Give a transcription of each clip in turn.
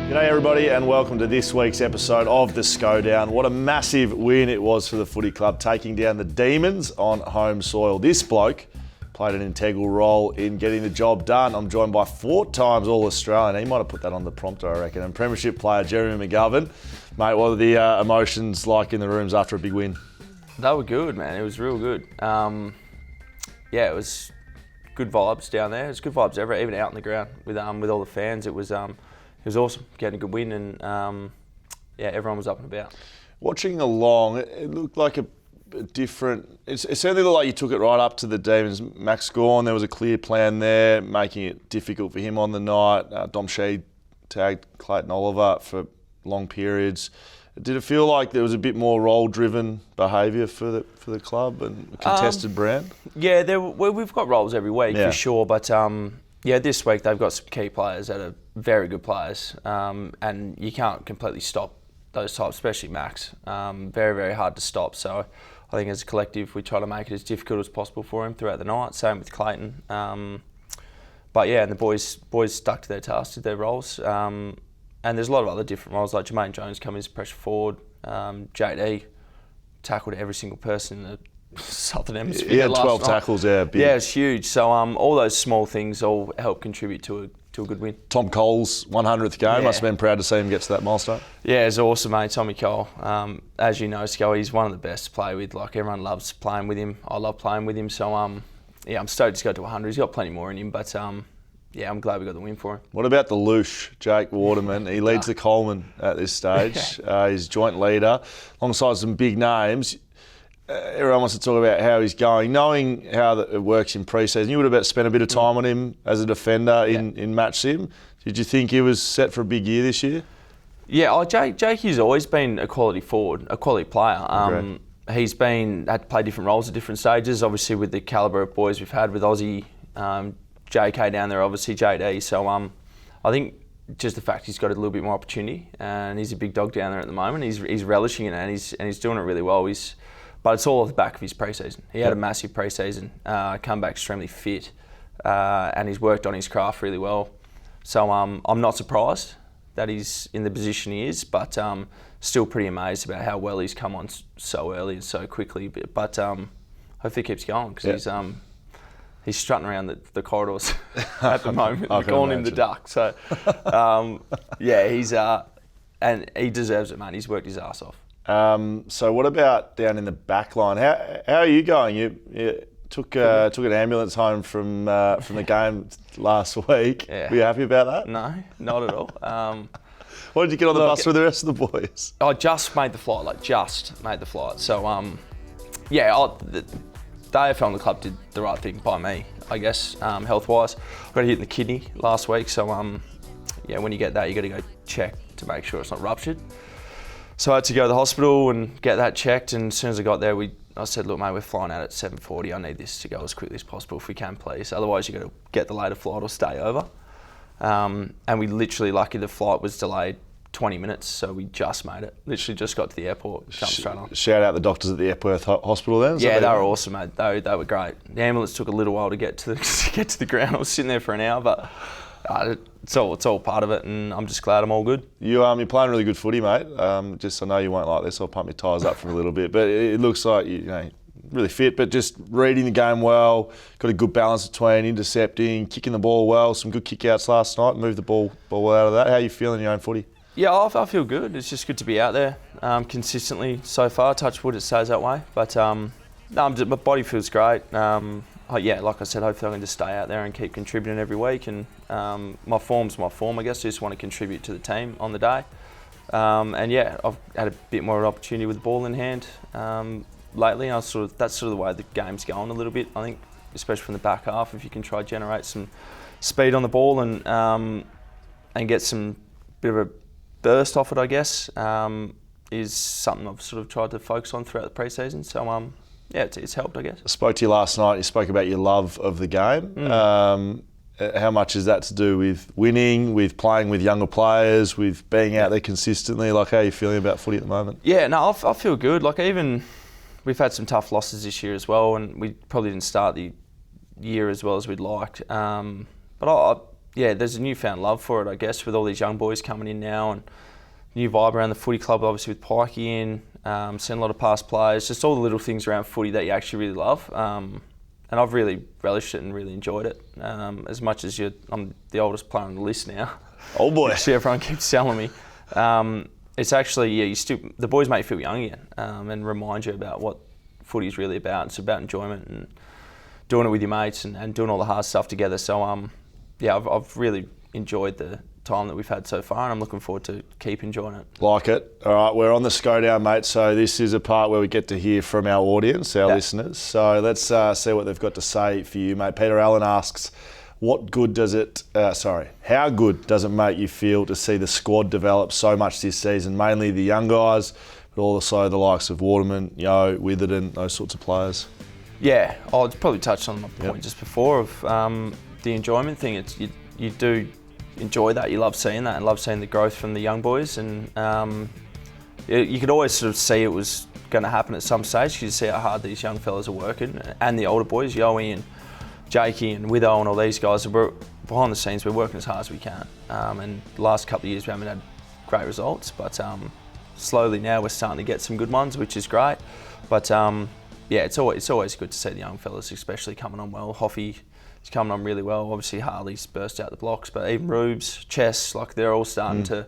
G'day everybody and welcome to this week's episode of the Schodown. What a massive win it was for the footy club, taking down the Demons on home soil. This bloke played an integral role in getting the job done. I'm joined by 4 times All-Australian. He might have put that on the prompter, I reckon. And Premiership player Jeremy Mcgovern. Mate, what are the emotions like in the rooms after a big win? They were good, man. It was real good. It was good vibes down there. It was good vibes everywhere, even out on the ground with all the fans. It was awesome, getting a good win, and everyone was up and about. Watching along, it looked like a different. It certainly looked like you took it right up to the Demons. Max gone, there was a clear plan there, making it difficult for him on the night. Dom Shee tagged Clayton Oliver for long periods. Did it feel like there was a bit more role-driven behaviour for the club and a contested brand? Yeah, we've got roles every week for sure, but this week they've got some key players that are very good players, and you can't completely stop those types, especially Max. Very, very hard to stop. So I think as a collective we try to make it as difficult as possible for him throughout the night. Same with Clayton. And the boys stuck to their tasks, did their roles. And there's a lot of other different roles, like Jermaine Jones come in as pressure forward. JD tackled every single person in the Southern Hemisphere. He had 12 tackles, big. Yeah, it's huge. So all those small things all help contribute to a good win. Tom Cole's 100th game, must have been proud to see him get to that milestone. Yeah, it's awesome, mate. Tommy Cole, as you know, Sco, he's one of the best to play with. Like, everyone loves playing with him. I love playing with him. So I'm stoked to go to 100. He's got plenty more in him, but I'm glad we got the win for him. What about the Loosh, Jake Waterman? He leads the Coleman at this stage. He's joint leader, alongside some big names. Everyone wants to talk about how he's going. Knowing how it works in pre-season, you would have spent a bit of time on him as a defender in match sim. Did you think he was set for a big year this year? Yeah, Jake has always been a quality forward, a quality player. He's had to play different roles at different stages, obviously with the calibre of boys we've had with Aussie, JK down there, obviously JD. So I think just the fact he's got a little bit more opportunity, and he's a big dog down there at the moment. He's relishing it, and he's doing it really well. But it's all off the back of his pre-season. He had a massive pre-season, come back extremely fit, and he's worked on his craft really well. So I'm not surprised that he's in the position he is, but still pretty amazed about how well he's come on so early and so quickly. But hopefully he keeps going, because he's strutting around the corridors at the moment. We're calling him the duck. So he's and he deserves it, man. He's worked his ass off. So what about down in the back line? How are you going? You took an ambulance home from the game last week. Yeah. Were you happy about that? No, not at all. Why did you get on the bus with the rest of the boys? I just made the flight. So the AFL and the club did the right thing by me, I guess, health-wise. I got hit in the kidney last week, so when you get that, you got to go check to make sure it's not ruptured. So I had to go to the hospital and get that checked, and as soon as I got there, I said, look, mate, we're flying out at 7:40. I need this to go as quickly as possible if we can, please. Otherwise, you got to get the later flight or stay over. And we literally, lucky the flight was delayed 20 minutes, so we just made it. Literally just got to the airport, jumped straight on. Shout out the doctors at the Epworth Hospital then? Yeah, they were awesome, mate. They were great. The ambulance took a little while to get to the ground. I was sitting there for an hour, but it's all part of it, and I'm just glad I'm all good. You're playing really good footy, mate. I know you won't like this, so I'll pump your tyres up for a little bit, but it looks like you really fit, but just reading the game well, got a good balance between intercepting, kicking the ball well, some good kick-outs last night, moved the ball out of that. How are you feeling in your own footy? Yeah, I feel good. It's just good to be out there consistently so far. Touch wood, it stays that way. But my body feels great. Like I said, hopefully I can just stay out there and keep contributing every week. And my form's my form, I guess. I just want to contribute to the team on the day. I've had a bit more opportunity with the ball in hand lately. That's sort of the way the game's going a little bit, I think, especially from the back half. If you can try to generate some speed on the ball and get some bit of a burst off it, I guess, is something I've sort of tried to focus on throughout the pre-season. So, it's helped, I guess. I spoke to you last night. You spoke about your love of the game. How much is that to do with winning, with playing with younger players, with being out there consistently? Like, how are you feeling about footy at the moment? Yeah, no, I feel good. Like, even we've had some tough losses this year as well, and we probably didn't start the year as well as we'd liked. But there's a newfound love for it, I guess, with all these young boys coming in now and new vibe around the footy club, obviously with Pikey in, seeing a lot of past players, just all the little things around footy that you actually really love. And I've really relished it and really enjoyed it. As much as I'm the oldest player on the list now. Oh boy. Which everyone keeps telling me. It's actually, the boys make you feel young again and remind you about what footy's really about. It's about enjoyment and doing it with your mates and doing all the hard stuff together. So, I've really enjoyed the time that we've had so far, and I'm looking forward to keep enjoying it. Like it. All right, we're on the Schodown, mate, so this is a part where we get to hear from our audience, our listeners. So let's see what they've got to say for you, mate. Peter Allen asks, how good does it make you feel to see the squad develop so much this season, mainly the young guys, but also the likes of Waterman, Witherden, those sorts of players? Yeah, I'd probably touched on my point just before of the enjoyment thing. It's you do enjoy that, you love seeing that and love seeing the growth from the young boys, and you could always sort of see it was going to happen at some stage because you see how hard these young fellas are working, and the older boys, Yoey and Jakey and Witho and all these guys, are behind the scenes, we're working as hard as we can, and the last couple of years we haven't had great results, but slowly now we're starting to get some good ones, which is great. But it's always good to see the young fellas especially coming on well. Hoffy is coming on really well. Obviously Harley's burst out the blocks, but even Rubes, Chess, like they're all starting to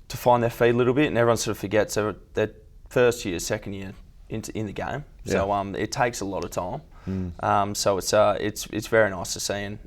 find their feet a little bit, and everyone sort of forgets they're first year, second year in the game. Yeah. So it takes a lot of time. So it's very nice to see, and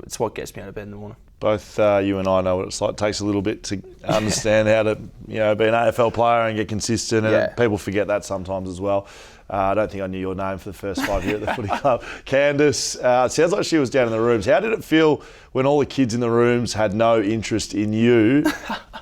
it's what gets me out of bed in the morning. Both you and I know what it's like. It takes a little bit to understand how to be an AFL player and get consistent, and people forget that sometimes as well. I don't think I knew your name for the first 5 years at the footy club. Candice, it sounds like she was down in the rooms. How did it feel when all the kids in the rooms had no interest in you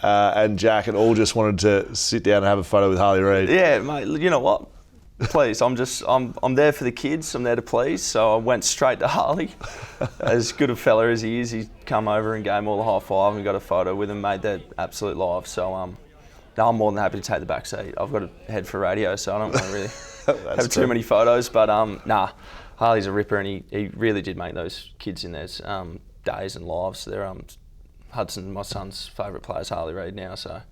and Jack and all just wanted to sit down and have a photo with Harley Raid? Yeah, mate, you know what? Please, I'm there for the kids, I'm there to please, so I went straight to Harley. As good a fella as he is, he come over and gave him all the high five and got a photo with him, made that absolute live. So I'm more than happy to take the back seat. I've got to head for radio, so I don't want to really have too many photos, but Harley's a ripper, and he really did make those kids in theirs days and lives. So they're Hudson, my son's favourite player, is Harley Raid now, so...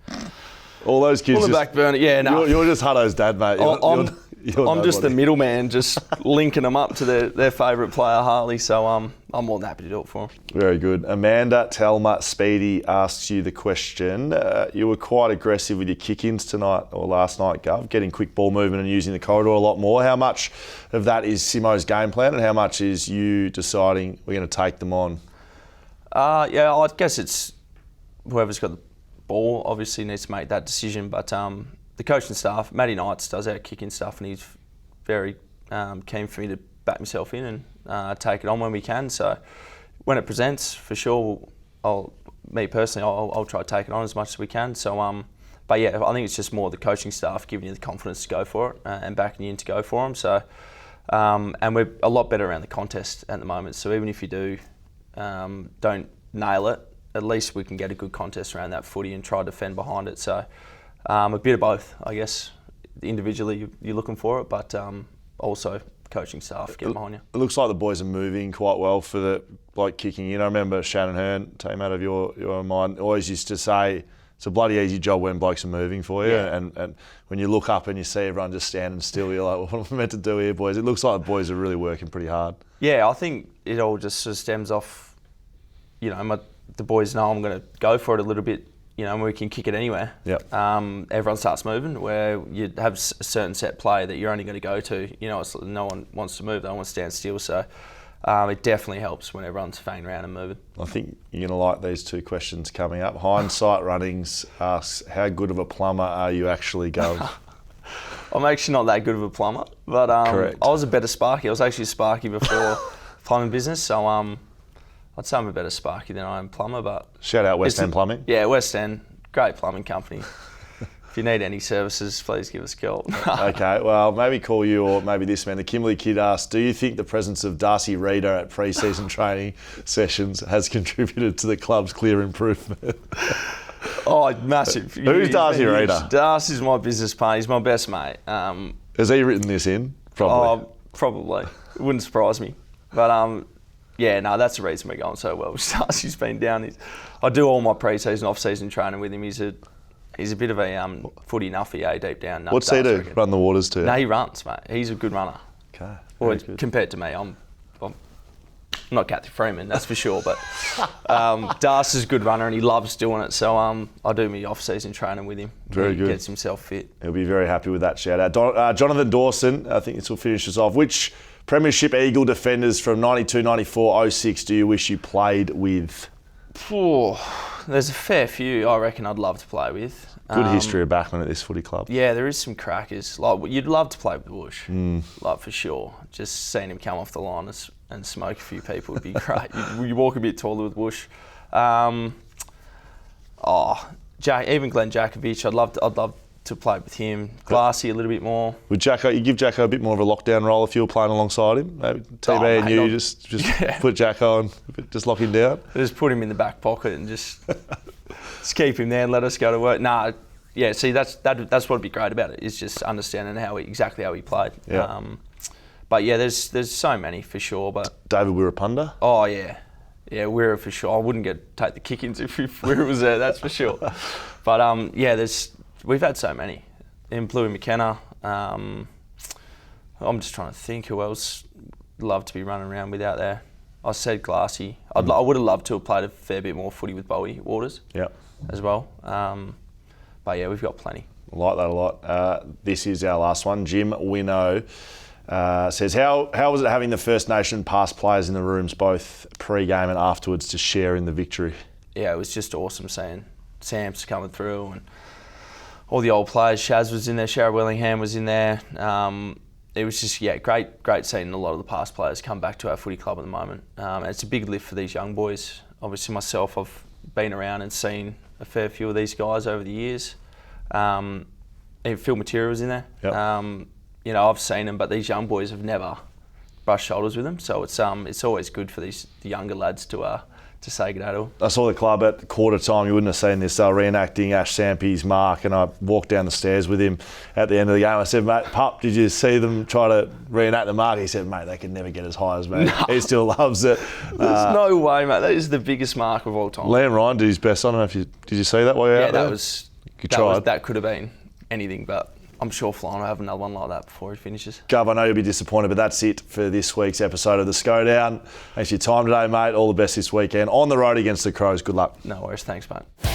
All those kids. On the back burner, You're just Hutto's dad, mate. I'm just the middleman, just linking them up to their favourite player, Harley. So I'm more than happy to do it for them. Very good. Amanda Telma Speedy asks you the question. You were quite aggressive with your kick-ins tonight or last night, Gov, getting quick ball movement and using the corridor a lot more. How much of that is Simo's game plan, and how much is you deciding we're going to take them on? I guess it's whoever's got the ball obviously needs to make that decision, but the coaching staff, Matty Knights does our kicking stuff, and he's very keen for me to back myself in and take it on when we can. So when it presents, for sure, I'll try to take it on as much as we can. So but yeah, I think it's just more the coaching staff giving you the confidence to go for it and backing you in to go for them. So and we're a lot better around the contest at the moment. So even if you don't nail it, at least we can get a good contest around that footy and try to defend behind it. So a bit of both, I guess. Individually, you're looking for it, but also coaching staff get behind you. It looks like the boys are moving quite well for the bloke kicking in. I remember Shannon Hearn, teammate of your mind, always used to say it's a bloody easy job when blokes are moving for you. Yeah. And when you look up and you see everyone just standing still, you're like, what am I meant to do here, boys? It looks like the boys are really working pretty hard. Yeah, I think it all just sort of stems off, the boys know I'm going to go for it a little bit, and we can kick it anywhere. Yep. Everyone starts moving, where you have a certain set play that you're only going to go to. No one wants to move, they don't want to stand still. So it definitely helps when everyone's fanging around and moving. I think you're going to like these two questions coming up. Hindsight Runnings asks, how good of a plumber are you actually going? I'm actually not that good of a plumber, but Correct. I was a better Sparky. I was actually a Sparky before plumbing business, so I'd say I'm a better Sparky than I am plumber. But shout out West End Plumbing. Yeah, West End, great plumbing company. If you need any services, please give us a call. Okay, well, maybe call you, or maybe this man. The Kimberley kid asks, do you think the presence of Darcy Reader at pre-season training sessions has contributed to the club's clear improvement? Oh, massive. Who's Darcy Reader? Darcy's my business partner. He's my best mate. Has he written this in? Probably. Probably. It wouldn't surprise me. But Yeah, no, that's the reason we're going so well. Darcy's been down. I do all my pre-season, off-season training with him. He's a bit of a footy nuffy, deep down. What's he do? Run the waters too? No, he runs, mate. He's a good runner. Okay. Well, compared to me, I'm not Kathy Freeman, that's for sure. But Darcy's a good runner and he loves doing it. So I do my off-season training with him. Very good. He gets himself fit. He'll be very happy with that shout out. Jonathan Dawson, I think this will finish us off. Which Premiership Eagle defenders from 92, 94, 06 do you wish you played with? There's a fair few I reckon I'd love to play with. Good history of backmen at this footy club. Yeah, there is some crackers. Like you'd love to play with Bush, like for sure. Just seeing him come off the line and smoke a few people would be great. You walk a bit taller with Bush. Even Glenn Jakovich, I'd love to play with him. Glassy a little bit more. Would you give Jacko a bit more of a lockdown role if you were playing alongside him? Maybe TB and you just put Jacko on, just lock him down? Just put him in the back pocket and just keep him there and let us go to work. Nah, yeah, see, that's what'd be great about it, is just understanding exactly how he played. Yeah. But yeah, there's so many for sure. But David Wirapunda? Oh yeah. Yeah, Wirra for sure. I wouldn't take the kick-ins if Wirra was there, that's for sure. But we've had so many. In Bluey McKenna. I'm just trying to think who else would love to be running around with out there. I said Glassy. I would have loved to have played a fair bit more footy with Bowie Waters. Yep. As well. But yeah, we've got plenty. I like that a lot. This is our last one. Jim Winnow says, how was it having the First Nation past players in the rooms both pre-game and afterwards to share in the victory? Yeah, it was just awesome seeing Sam's coming through and all the old players. Shaz was in there, Shara Wellingham was in there. It was just, great seeing a lot of the past players come back to our footy club at the moment. And it's a big lift for these young boys. Obviously myself, I've been around and seen a fair few of these guys over the years. Even Phil Material was in there. Yep. I've seen them, but these young boys have never brushed shoulders with them. So it's always good for the younger lads to say good day to them. I saw the club at quarter time. You wouldn't have seen this. They were reenacting Ash Sampy's mark, and I walked down the stairs with him at the end of the game. I said, mate, Pup, did you see them try to reenact the mark? He said, mate, they can never get as high as me. No. He still loves it. There's no way, mate. That is the biggest mark of all time. Liam Ryan did his best. I don't know if did you see that while you were out there? That could have been anything, but I'm sure Flying will have another one like that before he finishes. Gov, I know you'll be disappointed, but that's it for this week's episode of the Schodown. Thanks for your time today, mate. All the best this weekend. On the road against the Crows. Good luck. No worries. Thanks, mate.